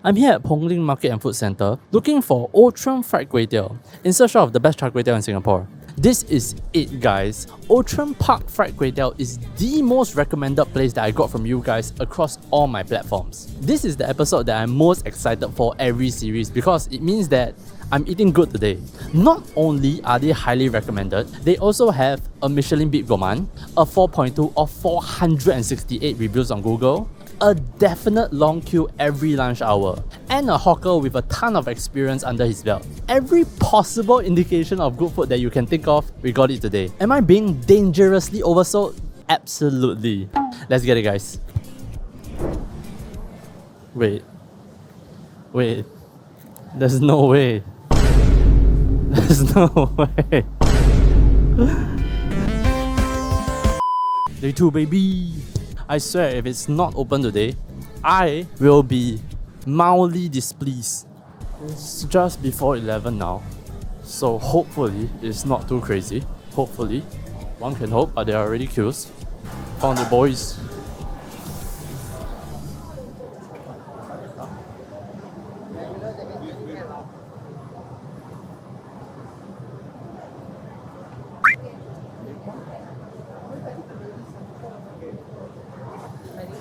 I'm here at Pongling Market and Food Centre looking for Outram Fried Kway Teow in search of the best Char Kway Teow in Singapore. This is it, guys. Outram Park Fried Kway Teow is the most recommended place that I got from you guys across all my platforms. This is the episode that I'm most excited for every series because it means that I'm eating good today. Not only are they highly recommended, they also have a Michelin Beat Gourmand, a 4.2 of 468 reviews on Google, a definite long queue every lunch hour, and a hawker with a ton of experience under his belt. Every possible indication of good food that you can think of, we got it today. Am I being dangerously oversold? Absolutely. Let's get it, guys. Wait. There's no way. There's no way. Day 2, baby. I swear, if it's not open today, I will be mildly displeased. It's just before 11 now, so hopefully it's not too crazy. Hopefully. One can hope, but there are already queues. Found the boys.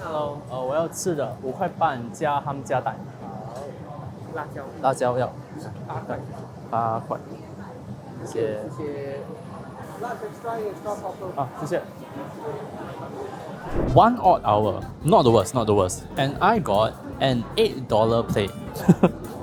Hello， 我要吃的5块半加ham加蛋。辣椒要8块，谢谢。谢谢。1 odd hour, not the worst. And I got an $8 plate.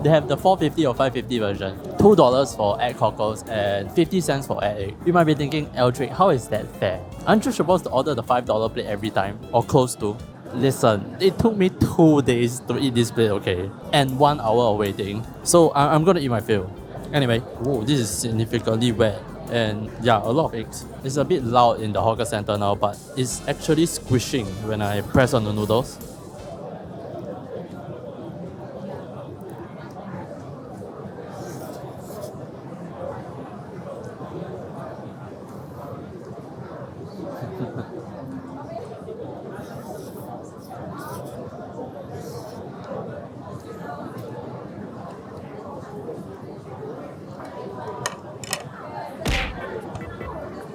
They have the $4.50 or $5.50 version. $2 for egg cockles and 50 cents for egg. You might be thinking, Eldrick, how is that fair? Aren't you supposed to order the $5 plate every time? Or close to? Listen, it took me 2 days to eat this plate, okay? And 1 hour of waiting. So I'm gonna eat my fill. Anyway, whoa, this is significantly wet. And yeah, a lot of eggs. It's a bit loud in the hawker center now, but it's actually squishing when I press on the noodles.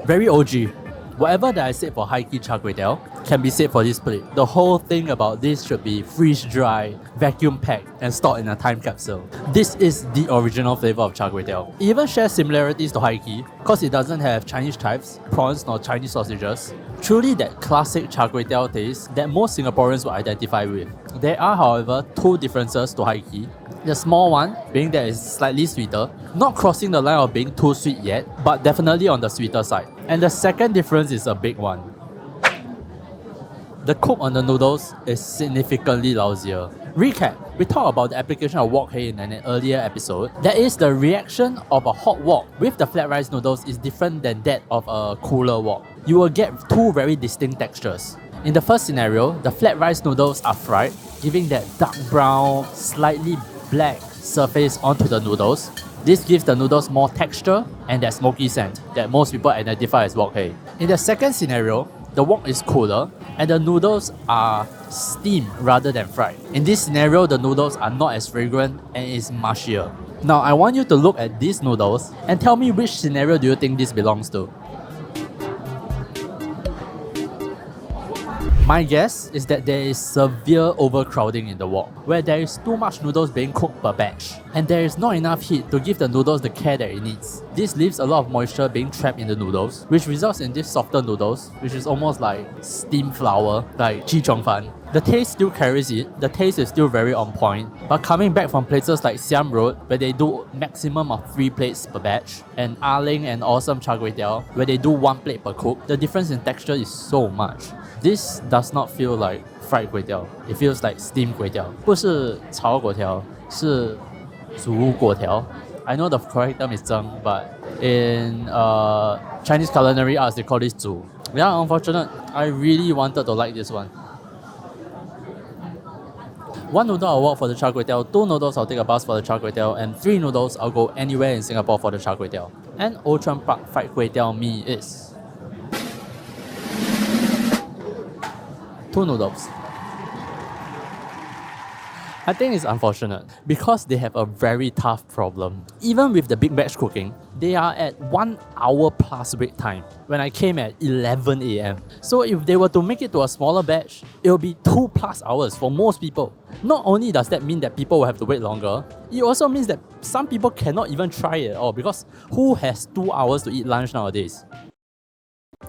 Very OG. Whatever that I said for high-key Char Kway Teow can be said for this plate. The whole thing about this should be freeze-dry, vacuum-packed, and stored in a time capsule. This is the original flavor of Char Kway Teow. It even shares similarities to high-key because it doesn't have Chinese chives, prawns, nor Chinese sausages. Truly that classic Char Kway Teow taste that most Singaporeans will identify with. There are, however, 2 differences to high-key. The small one being that it's slightly sweeter, not crossing the line of being too sweet yet, but definitely on the sweeter side. And the second difference is a big one. The cook on the noodles is significantly lousier. Recap, we talked about the application of wok hei in an earlier episode. That is, the reaction of a hot wok with the flat rice noodles is different than that of a cooler wok. You will get 2 very distinct textures. In the first scenario, the flat rice noodles are fried, giving that dark brown, slightly black surface onto the noodles. This gives the noodles more texture and that smoky scent that most people identify as wok hei. In the second scenario, the wok is cooler and the noodles are steamed rather than fried. In this scenario, the noodles are not as fragrant and is mushier. Now, I want you to look at these noodles and tell me which scenario do you think this belongs to. My guess is that there is severe overcrowding in the wok, where there is too much noodles being cooked per batch, and there is not enough heat to give the noodles the care that it needs. This leaves a lot of moisture being trapped in the noodles, which results in these softer noodles, which is almost like steamed flour, like chi chong fan. The taste still carries it, the taste is still very on point, but coming back from places like Siam Road, where they do maximum of 3 plates per batch, and Ah Ling and Awesome Char Kway Teow, where they do 1 plate per cook, the difference in texture is so much. This does not feel like fried kway teow. It feels like steamed kway teow. 不是炒粿条，是煮粿条. I know the correct term is 蒸, but in Chinese culinary arts they call this 煮. Yeah, unfortunate. I really wanted to like this one. 1 noodle I'll walk for the Char Kway Teow, 2 noodles I'll take a bus for the Char Kway Teow, and 3 noodles I'll go anywhere in Singapore for the Char Kway Teow. And Outram Park Fried Kway Teow Mee is 2 noodles. I think it's unfortunate because they have a very tough problem. Even with the big batch cooking, they are at 1 hour plus wait time when I came at 11 a.m. So if they were to make it to a smaller batch, it will be 2+ hours for most people. Not only does that mean that people will have to wait longer, it also means that some people cannot even try it at all because who has 2 hours to eat lunch nowadays?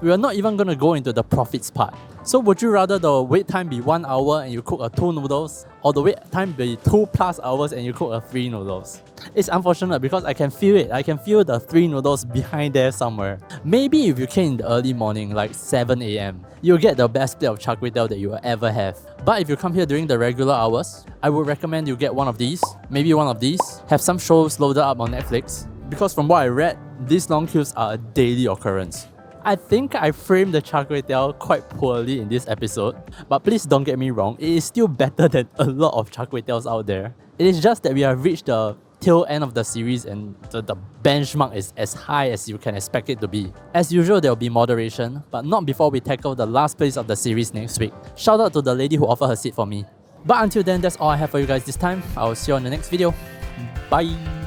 We are not even going to go into the profits part. So would you rather the wait time be 1 hour and you cook a 2 noodles, or the wait time be 2+ hours and you cook a 3 noodles? It's unfortunate because I can feel it. I can feel the 3 noodles behind there somewhere. Maybe if you came in the early morning, like 7 a.m, you'll get the best plate of Char Kway Teow that you will ever have. But if you come here during the regular hours, I would recommend you get one of these, maybe one of these, have some shows loaded up on Netflix, because from what I read, these long queues are a daily occurrence. I think I framed the Char Kway Teow quite poorly in this episode, but please don't get me wrong, it is still better than a lot of Char Kway Teows out there. It is just that we have reached the tail end of the series and the benchmark is as high as you can expect it to be. As usual, there will be moderation, but not before we tackle the last place of the series next week. Shout out to the lady who offered her seat for me. But until then, that's all I have for you guys this time. I'll see you on the next video. Bye!